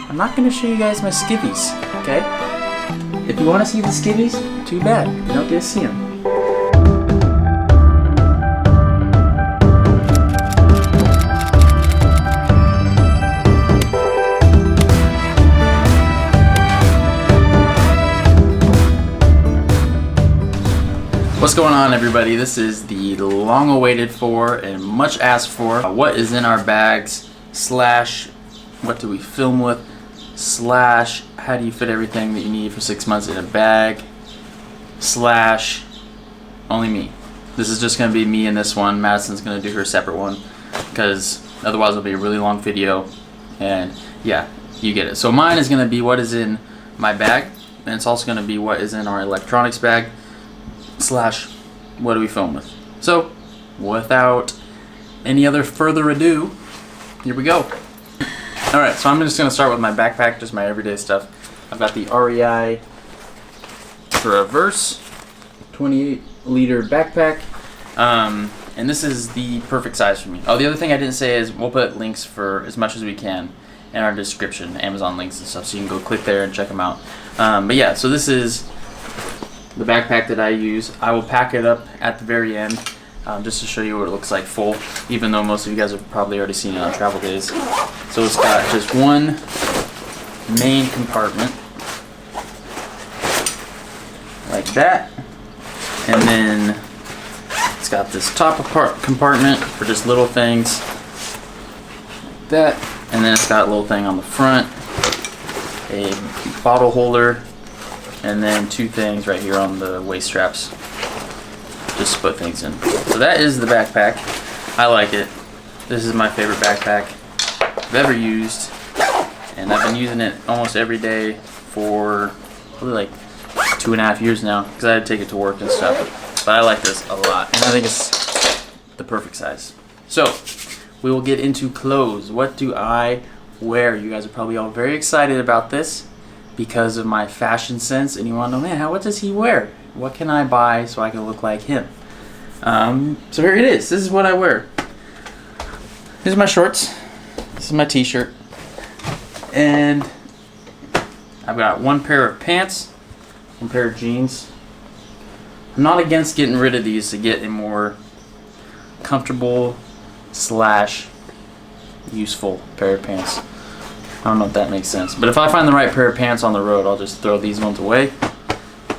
I'm not going to show you guys my skivvies, okay? If you want to see the skivvies, too bad. You don't get to see them. What's going on, everybody? This is the long awaited for and much asked for what is in our bags slash what do we film with slash how do you fit everything that you need for 6 months in a bag slash only me. This is just going to be me in this one. Madison's going to do her separate one because otherwise it'll be a really long video, and yeah, you get it. So mine is going to be what is in my bag, and it's also going to be what is in our electronics bag slash what do we film with. So without any other further ado, here we go. Alright, so I'm just going to start with my backpack, just my everyday stuff. I've got the REI Traverse 28-liter backpack, and this is the perfect size for me. Oh, the other thing I didn't say is we'll put links for as much as we can in our description, Amazon links and stuff, so you can go click there and check them out. But yeah, so this is the backpack that I use. I will pack it up at the very end just to show you what it looks like full, even though most of you guys have probably already seen it on travel days. So it's got just one main compartment like that, and then it's got this top compartment for just little things like that, and then it's got a little thing on the front, a bottle holder, and then two things right here on the waist straps just to put things in. So that is the backpack. I like it. This is my favorite backpack I've ever used, and I've been using it almost every day for probably like 2.5 years now because I had to take it to work and stuff. But I like this a lot, and I think it's the perfect size. So we will get into clothes. What do I wear? You guys are probably all very excited about this because of my fashion sense, and you want to know, man, what does he wear? What can I buy so I can look like him? So here it is. This is what I wear. These are my shorts. This is my t-shirt. And I've got one pair of pants, one pair of jeans. I'm not against getting rid of these to get a more comfortable slash useful pair of pants. I don't know if that makes sense, but if I find the right pair of pants on the road, I'll just throw these ones away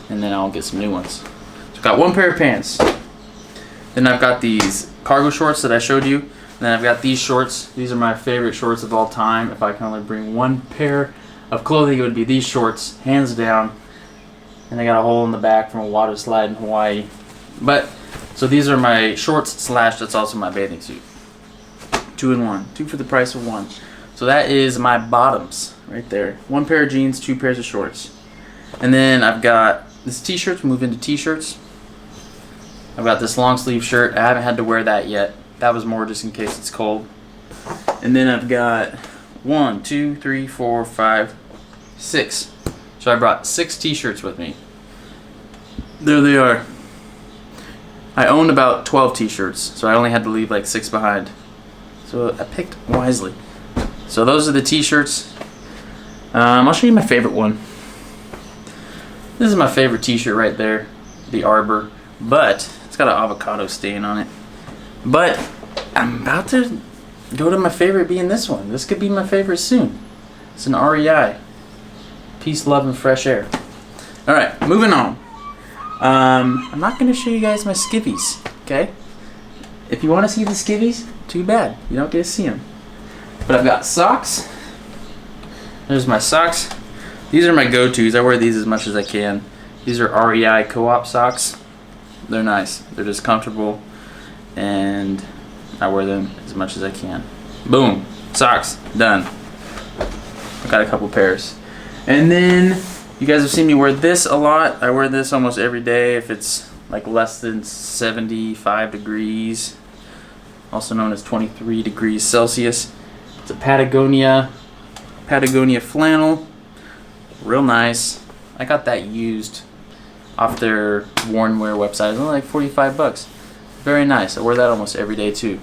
and then I'll get some new ones. So I've got one pair of pants. Then I've got these cargo shorts that I showed you. And then I've got these shorts. These are my favorite shorts of all time. If I can only bring one pair of clothing, it would be these shorts, hands down. And they got a hole in the back from a water slide in Hawaii. But so these are my shorts slash that's also my bathing suit. 2 in 1, 2 for the price of 1. So that is my bottoms right there. One pair of jeans, 2 pairs of shorts. And then I've got this t-shirt, move into t-shirts. I've got this long sleeve shirt. I haven't had to wear that yet. That was more just in case it's cold. And then I've got 1, 2, 3, 4, 5, 6. So I brought 6 t-shirts with me. There they are. I owned about 12 t-shirts, so I only had to leave like 6 behind. So I picked wisely. So those are the t-shirts. I'll show you my favorite one. This is my favorite t-shirt right there, the Arbor, but it's got an avocado stain on it. But I'm about to go to my favorite being this one. This could be my favorite soon. It's an REI. Peace, love, and fresh air. Alright, moving on. I'm not going to show you guys my skivvies, okay? If you want to see the skivvies, too bad. You don't get to see them. But I've got socks. There's my socks. These are my go-tos. I wear these as much as I can. These are REI co-op socks. They're nice. They're just comfortable, and I wear them as much as I can. Boom. Socks. Done. I've got a couple pairs. And then you guys have seen me wear this a lot. I wear this almost every day if it's like less than 75 degrees. Also known as 23 degrees Celsius. It's a Patagonia flannel. Real nice. I got that used off their worn wear website. It's only like 45 bucks. Very nice. I wear that almost every day too.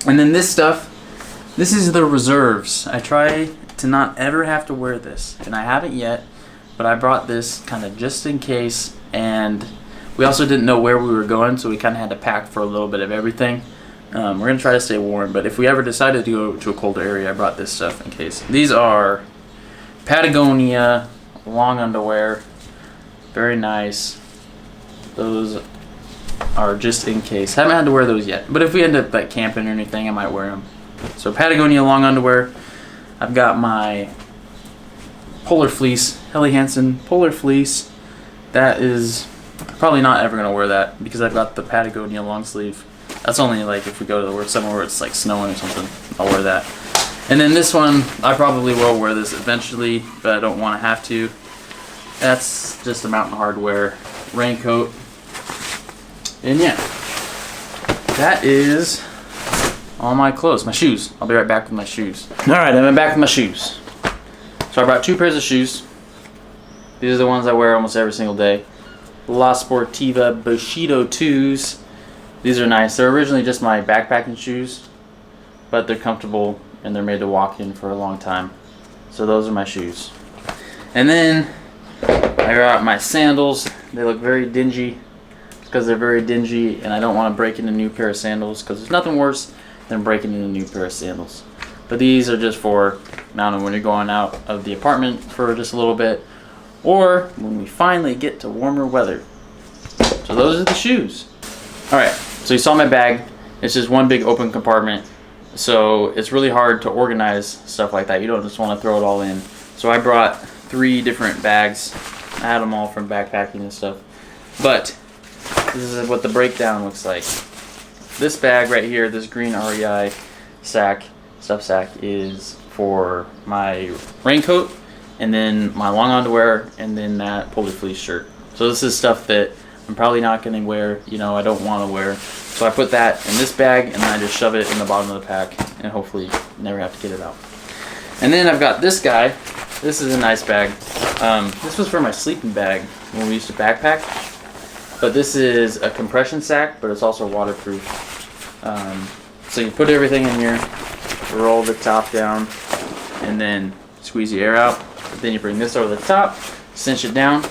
And then this stuff, this is the reserves. I try to not ever have to wear this, and I haven't yet, but I brought this kind of just in case, and we also didn't know where we were going, so we kind of had to pack for a little bit of everything. We're going to try to stay warm, but if we ever decided to go to a colder area, I brought this stuff in case. These are Patagonia long underwear. Very nice. Those are just in case. Haven't had to wear those yet, but if we end up like camping or anything, I might wear them. So Patagonia long underwear. I've got my Polar Fleece, Helly Hansen Polar Fleece. That is probably not ever going to wear that because I've got the Patagonia long sleeve. That's only like if we go to somewhere where it's like snowing or something, I'll wear that. And then this one, I probably will wear this eventually, but I don't want to have to. That's just a Mountain Hardwear raincoat. And yeah, that is all my clothes. My shoes. I'll be right back with my shoes. Alright, I'm back with my shoes. So I brought 2 pairs of shoes. These are the ones I wear almost every single day. La Sportiva Bushido 2s. These are nice. They're originally just my backpacking shoes, but they're comfortable and they're made to walk in for a long time. So those are my shoes. And then I got my sandals. They look very dingy because they're very dingy, and I don't want to break in a new pair of sandals because there's nothing worse than breaking in a new pair of sandals. But these are just for, I don't know, when you're going out of the apartment for just a little bit, or when we finally get to warmer weather. So those are the shoes. Alright, so you saw my bag. It's just one big open compartment. So it's really hard to organize stuff like that. You don't just want to throw it all in. So I brought 3 different bags. I had them all from backpacking and stuff. But this is what the breakdown looks like. This bag right here, this green REI stuff sack, is for my raincoat, and then my long underwear, and then that Polar Fleece shirt. So this is stuff that I'm probably not going to wear, you know, I don't want to wear. So I put that in this bag, and then I just shove it in the bottom of the pack, and hopefully never have to get it out. And then I've got this guy. This is a nice bag. This was for my sleeping bag when we used to backpack. But this is a compression sack, but it's also waterproof. So you put everything in here, roll the top down, and then squeeze the air out. Then you bring this over the top, cinch it down,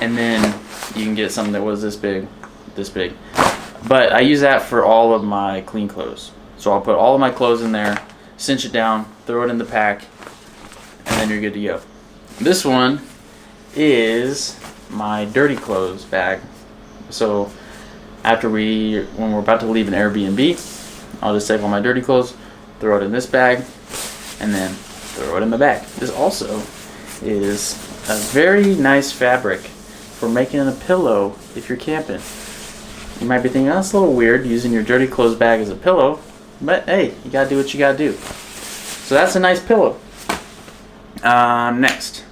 and then you can get something that was this big. But I use that for all of my clean clothes. So I'll put all of my clothes in there, cinch it down, throw it in the pack, and then you're good to go. This one is my dirty clothes bag. So when we're about to leave an Air BnB, I'll just take all my dirty clothes, throw it in this bag, and then throw it in the bag. This also is a very nice fabric for making a pillow if you're camping. You might be thinking, oh, that's a little weird using your dirty clothes bag as a pillow, but hey, you gotta do what you gotta do. So that's a nice pillow. Next.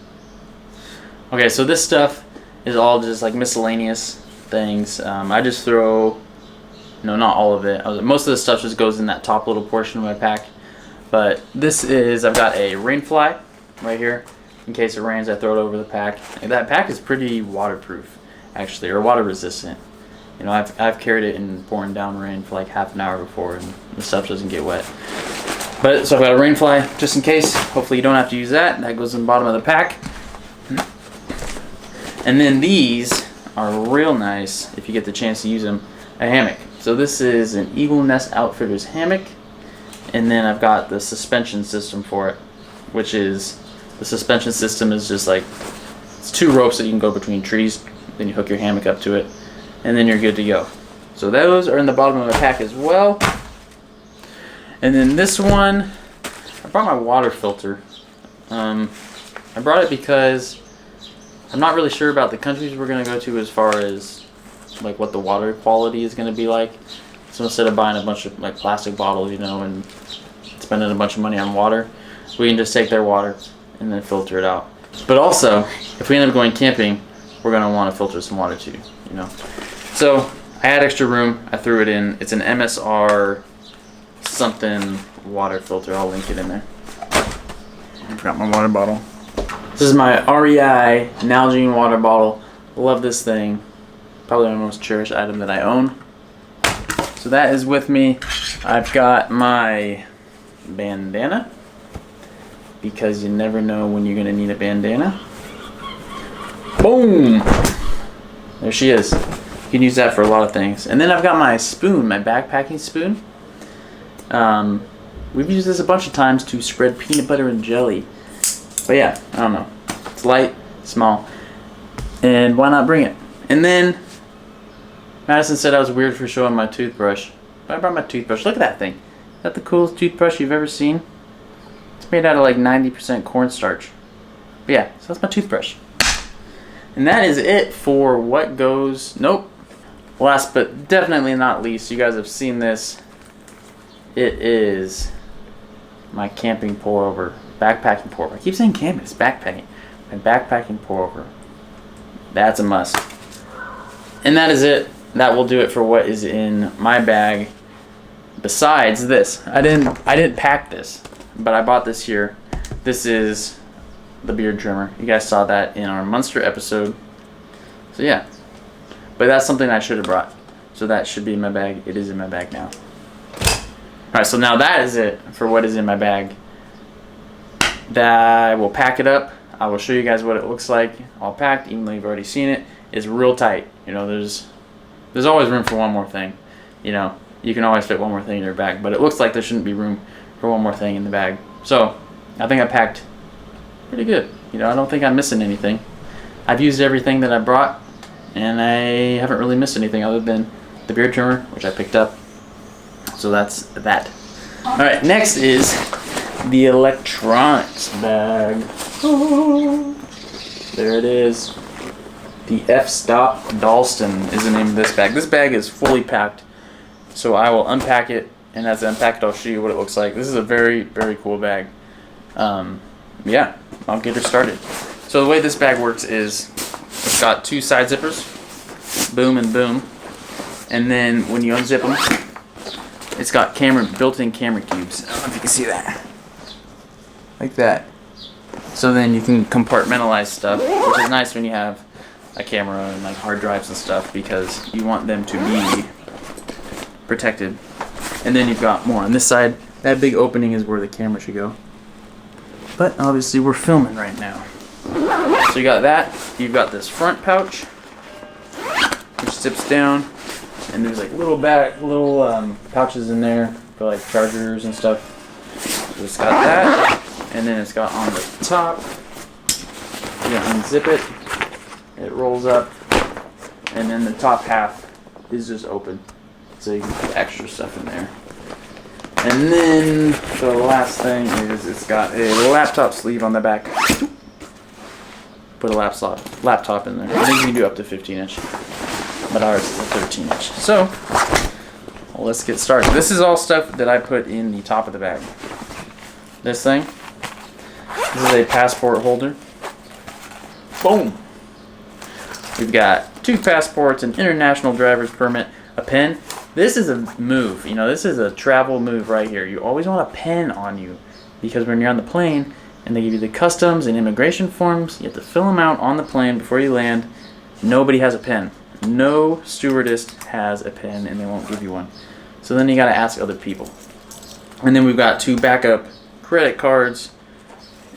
Okay, so this stuff is all just like miscellaneous things. I just throw, no, not all of it. Most of the stuff just goes in that top little portion of my pack. But this is, I've got a rain fly right here. In case it rains, I throw it over the pack. And that pack is pretty waterproof, actually, or water resistant. You know, I've carried it in pouring down rain for like half an hour before, and the stuff doesn't get wet. But so I've got a rain fly just in case. Hopefully you don't have to use that. That goes in the bottom of the pack. And then these are real nice if you get the chance to use them. A hammock. So this is an Eagle Nest Outfitters hammock, and then I've got the suspension system for it, which is, the suspension system is just like, it's 2 ropes that you can go between trees, then you hook your hammock up to it, and then you're good to go. So those are in the bottom of the pack as well. And then this one, I brought my water filter. I brought it because I'm not really sure about the countries we're going to go to as far as like what the water quality is going to be like. So instead of buying a bunch of like plastic bottles, you know, and spending a bunch of money on water, we can just take their water and then filter it out. But also, if we end up going camping, we're going to want to filter some water too, you know. So I had extra room, I threw it in. It's an MSR something water filter. I'll link it in there. I forgot my water bottle. This is my REI Nalgene water bottle. Love this thing. Probably my most cherished item that I own. So that is with me. I've got my bandana. because you never know when you're gonna need a bandana. Boom! There she is. You can use that for a lot of things. And then I've got my spoon, my backpacking spoon. We've used this a bunch of times to spread peanut butter and jelly. But yeah, I don't know. It's light, small, and why not bring it? And then Madison said I was weird for showing my toothbrush. But I brought my toothbrush. Look at that thing. Is that the coolest toothbrush you've ever seen? It's made out of like 90% cornstarch. But yeah, so that's my toothbrush. And that is it for what goes. Nope. Last but definitely not least, you guys have seen this. It is my camping pour over, backpacking pour over. I keep saying camping, it's backpacking. My backpacking pour over. That's a must. And that is it. That will do it for what is in my bag. Besides this, I didn't pack this, but I bought this here. This is the beard trimmer. You guys saw that in our Munster episode. So yeah. But that's something I should have brought. So that should be in my bag. It is in my bag now. Alright, so now that is it for what is in my bag. That I will pack it up. I will show you guys what it looks like all packed, even though you've already seen it. It's real tight. You know, there's always room for one more thing. You know, you can always fit one more thing in your bag, but it looks like there shouldn't be room for one more thing in the bag. So I think I packed pretty good. You know, I don't think I'm missing anything. I've used everything that I brought, and I haven't really missed anything other than the beard trimmer, which I picked up. So that's that. Alright, next is the electronics bag. Oh, there it is. The F-Stop Dalston is the name of this bag. This bag is fully packed. So I will unpack it, and as I unpack it, I'll show you what it looks like. This is a very, very cool bag. Yeah, I'll get her started. So the way this bag works is it's got two side zippers, boom and boom. And then when you unzip them, it's got built-in camera cubes. I don't know if you can see that. Like that. So then you can compartmentalize stuff, which is nice when you have a camera and like hard drives and stuff, because you want them to be protected. And then you've got more on this side. That big opening is where the camera should go. But obviously we're filming right now. So you got that. You've got this front pouch, which zips down, and there's like little pouches in there for like chargers and stuff. So it's got that, and then it's got on the top. You unzip it, it rolls up, and then the top half is just open, so you can put extra stuff in there. And then the last thing is it's got a laptop sleeve on the back. Put a laptop in there. I think you can do up to 15-inch, but ours is a 13-inch. So let's get started. This is all stuff that I put in the top of the bag. This thing. This is a passport holder. Boom. We've got 2 passports, an international driver's permit, a pen. This is a move. You know, this is a travel move right here. You always want a pen on you, because when you're on the plane and they give you the customs and immigration forms, you have to fill them out on the plane before you land. Nobody has a pen. No stewardess has a pen, and they won't give you one. So then you got to ask other people. And then we've got 2 backup credit cards.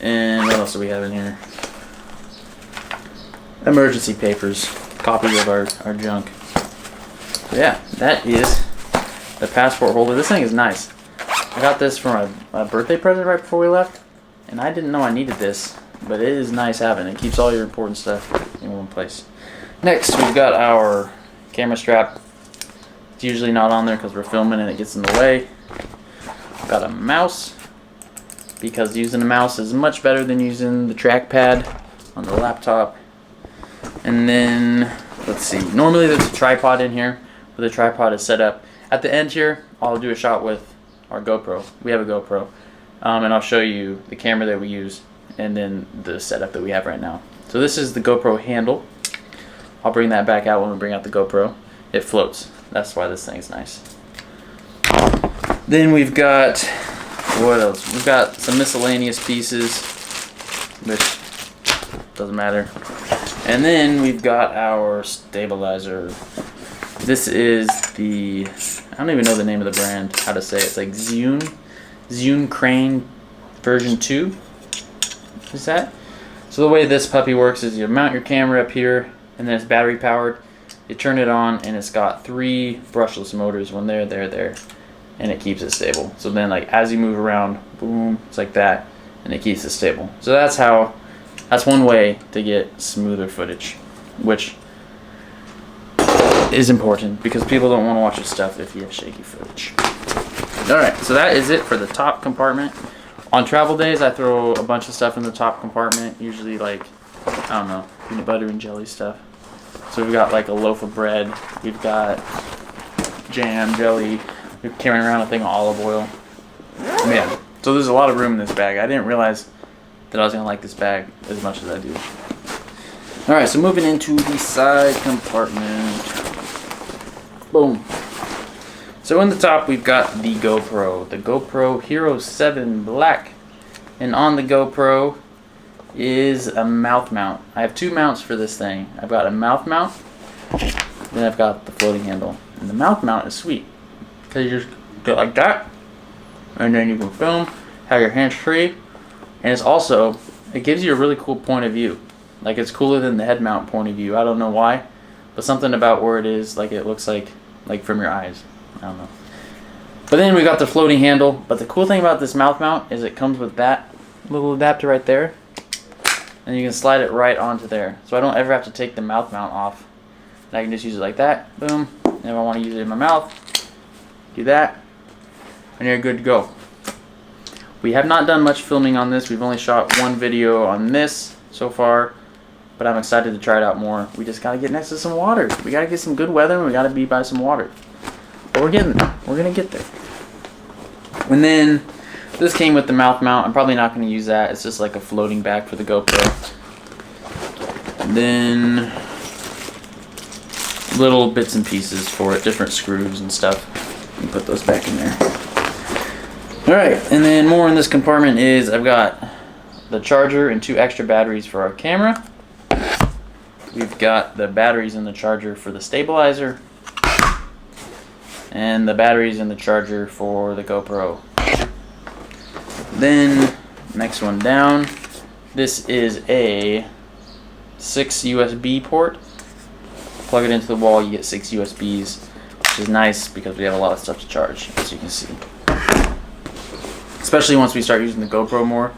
And what else do we have in here? Emergency papers. Copies of our junk. So yeah, that is the passport holder. This thing is nice. I got this for my birthday present right before we left, and I didn't know I needed this, but it is nice having it. It keeps all your important stuff in one place. Next, we've got our camera strap. It's usually not on there because we're filming and it gets in the way. Got a mouse, because using a mouse is much better than using the trackpad on the laptop. And then, let's see, normally there's a tripod in here, but the tripod is set up. At the end here, I'll do a shot with our GoPro. We have a GoPro. And I'll show you the camera that we use, and then the setup that we have right now. So this is the GoPro handle. I'll bring that back out when we bring out the GoPro. It floats. That's why this thing's nice. Then we've got, what else? We've got some miscellaneous pieces, which doesn't matter. And then we've got our stabilizer. This is the, I don't even know the name of the brand, how to say it. It's like Zune Crane version 2. is that. So the way this puppy works is you mount your camera up here, and then it's battery powered. You turn it on, and it's got 3 brushless motors. When there, and it keeps it stable. So then, like, as you move around, boom, it's like that, and it keeps it stable. So that's one way to get smoother footage, which is important because people don't want to watch your stuff if you have shaky footage. Alright, so that is it for the top compartment. On travel days, I throw a bunch of stuff in the top compartment, usually like, I don't know, peanut butter and jelly stuff. So we've got like a loaf of bread, we've got jam, jelly, we're carrying around a thing of olive oil. Man, so there's a lot of room in this bag. I didn't realize that I was going to like this bag as much as I do. Alright, so moving into the side compartment. Boom. So in the top we've got the GoPro Hero 7 Black. And on the GoPro is a mouth mount. I have 2 mounts for this thing. I've got a mouth mount, then I've got the floating handle. And the mouth mount is sweet, because you just go like that, and then you can film, have your hands free, and it gives you a really cool point of view. Like, it's cooler than the head mount point of view. I don't know why, but something about where it is, like, it looks like from your eyes. I don't know. But then we got the floating handle. But the cool thing about this mouth mount is it comes with that little adapter right there, and you can slide it right onto there. So I don't ever have to take the mouth mount off. And I can just use it like that. Boom. And if I want to use it in my mouth, do that, and you're good to go. We have not done much filming on this. We've only shot 1 video on this so far, but I'm excited to try it out more. We just gotta get next to some water. We gotta get some good weather, and we gotta be by some water. But we're getting there. We're gonna get there. And then this came with the mouth mount. I'm probably not gonna use that. It's just like a floating bag for the GoPro. And then little bits and pieces for it, different screws and stuff. You can put those back in there. Alright, and then more in this compartment is I've got the charger and 2 extra batteries for our camera. We've got the batteries and the charger for the stabilizer, and the batteries and the charger for the GoPro. Then, next one down, this is a 6 USB port. Plug it into the wall, you get 6 USBs, which is nice because we have a lot of stuff to charge, as you can see. Especially once we start using the GoPro more,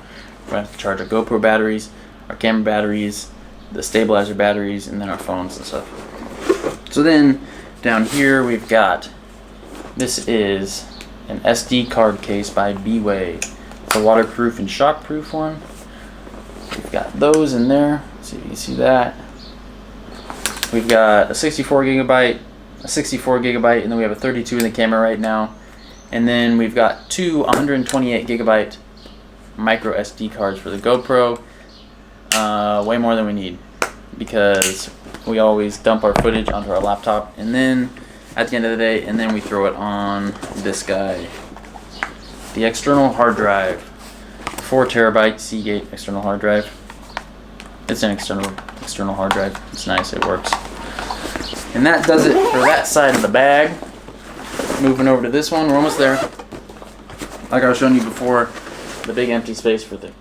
we're going to have to charge our GoPro batteries, our camera batteries, the stabilizer batteries, and then our phones and stuff. So then, down here we've got, this is an SD card case by B-Way. It's a waterproof and shockproof one. We've got those in there. See if you can see that. We've got a 64 gigabyte, and then we have a 32 in the camera right now. And then we've got 2 128 gigabyte micro SD cards for the GoPro. Way more than we need, because we always dump our footage onto our laptop, and then at the end of the day, and then we throw it on this guy, the external hard drive, 4 terabyte Seagate external hard drive. It's an external hard drive. It's nice, it works. And that does it for that side of the bag. Moving over to this one, we're almost there. Like I was showing you before, the big empty space for the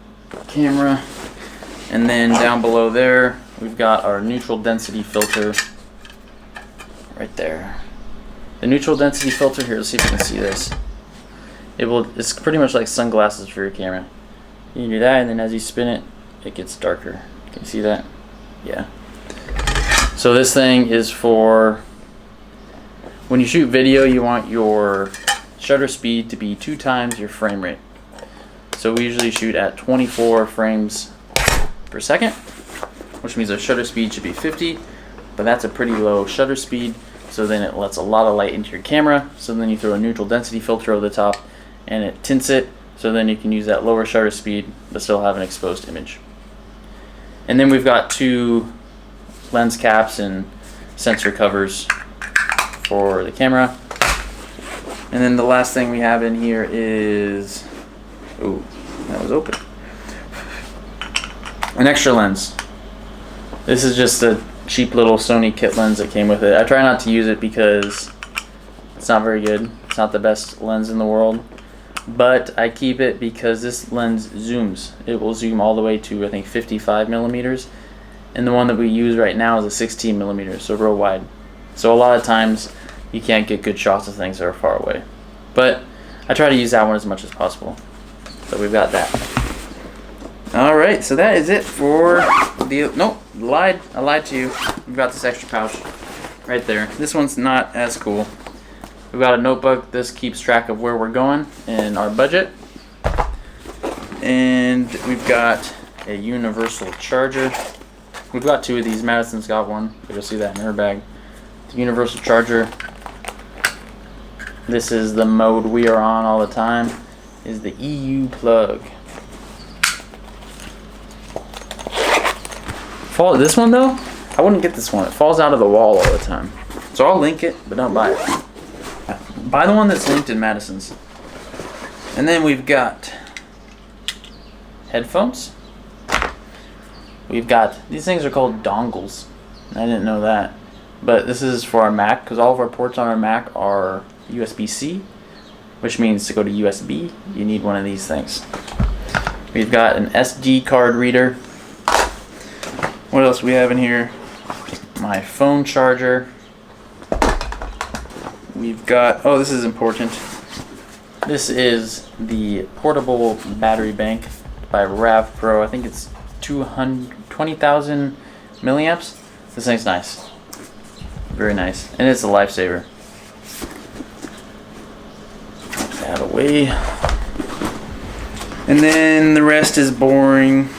camera. And then down below there, we've got our neutral density filter right there. The neutral density filter here, let's see if you can see this. It's pretty much like sunglasses for your camera. You can do that, and then as you spin it, it gets darker. Can you see that? Yeah. So this thing is for when you shoot video, you want your shutter speed to be 2 times your frame rate. So we usually shoot at 24 frames per second, which means our shutter speed should be 50, but that's a pretty low shutter speed, so then it lets a lot of light into your camera. So then you throw a neutral density filter over the top and it tints it, so then you can use that lower shutter speed but still have an exposed image. And then we've got 2 lens caps and sensor covers for the camera. And then the last thing we have in here is, ooh, that was open, an extra lens. This is just a cheap little Sony kit lens that came with it. I try not to use it because it's not very good. It's not the best lens in the world. but I keep it because this lens zooms. It will zoom all the way to, I think, 55 millimeters. And the one that we use right now is a 16 millimeters, so real wide. So a lot of times you can't get good shots of things that are far away. But I try to use that one as much as possible. So we've got that. All right, so that is it for the, nope, I lied to you. We've got this extra pouch right there. This one's not as cool. We've got a notebook. This keeps track of where we're going and our budget. And we've got a universal charger. We've got 2 of these. Madison's got one, but you'll see that in her bag. The universal charger. This is the mode we are on all the time, is the EU plug. This one though, I wouldn't get this one. It falls out of the wall all the time. So I'll link it, but don't buy it. Buy the one that's linked in Madison's. And then we've got headphones. We've got, these things are called dongles. I didn't know that. But this is for our Mac, because all of our ports on our Mac are USB-C, which means to go to USB, you need one of these things. We've got an SD card reader. What else we have in here? My phone charger. We've got, oh, this is important. This is the portable battery bank by Rav Pro. I think it's 20,000 milliamps. This thing's nice. Very nice. And it's a lifesaver. Put that away. And then the rest is boring.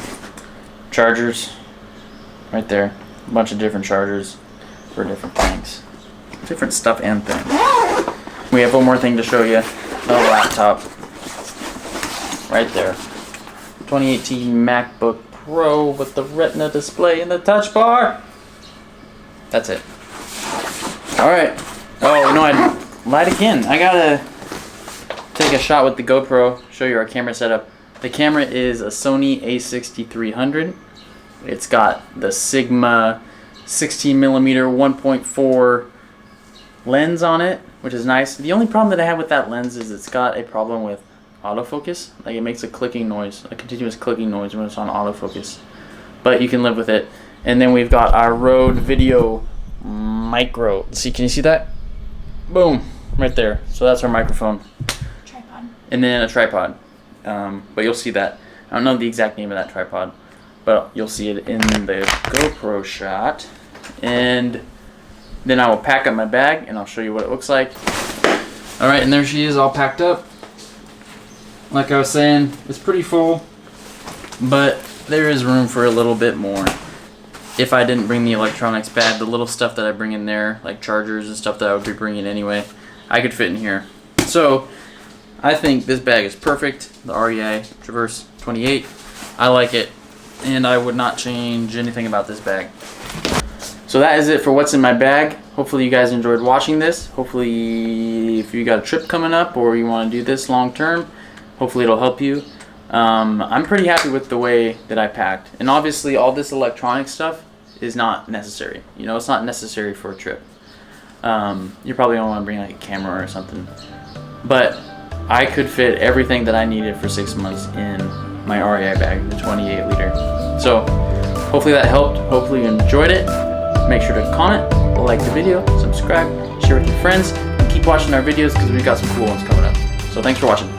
Chargers. Right there. A bunch of different chargers for different things. Different stuff and things. We have one more thing to show you. The laptop. Right there. 2018 MacBook Pro with the Retina display and the touch bar. That's it. Alright. Oh, no, I lied again. I gotta take a shot with the GoPro, show you our camera setup. The camera is a Sony a6300. It's got the Sigma 16mm 1.4 lens on it, which is nice. The only problem that I have with that lens is it's got a problem with autofocus. Like, it makes a clicking noise, a continuous clicking noise when it's on autofocus. But you can live with it. And then we've got our Rode Video Micro. See, can you see that? Boom, right there. So that's our microphone. Tripod. And then a tripod. But you'll see that. I don't know the exact name of that tripod, but you'll see it in the GoPro shot. And then I will pack up my bag and I'll show you what it looks like. Alright, and there she is all packed up. Like I was saying, it's pretty full, but there is room for a little bit more. If I didn't bring the electronics bag, the little stuff that I bring in there, like chargers and stuff that I would be bringing anyway, I could fit in here. So I think this bag is perfect. The REI Traverse 28. I like it, and I would not change anything about this bag. So that is it for what's in my bag. Hopefully you guys enjoyed watching this. Hopefully if you got a trip coming up or you want to do this long term, hopefully it'll help you. I'm pretty happy with the way that I packed. And obviously all this electronic stuff is not necessary. You know, it's not necessary for a trip. You probably don't want to bring like a camera or something. But I could fit everything that I needed for 6 months in my REI bag, the 28 liter. So hopefully that helped. Hopefully you enjoyed it. Make sure to comment, like the video, subscribe, share with your friends, and keep watching our videos because we've got some cool ones coming up. So thanks for watching.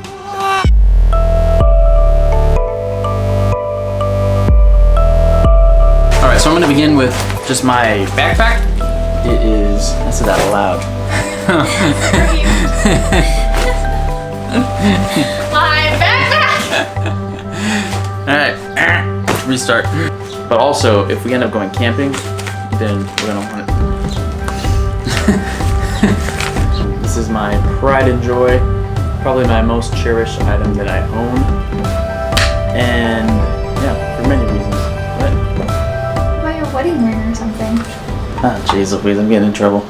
Alright, so I'm going to begin with just my backpack. It is, I said that aloud. My backpack! Alright, restart. But also, if we end up going camping, then we're going to want it. This is my pride and joy. Probably my most cherished item that I own. And yeah, for many reasons. Buy your wedding ring or something. Ah, jeez Louise, I'm getting in trouble.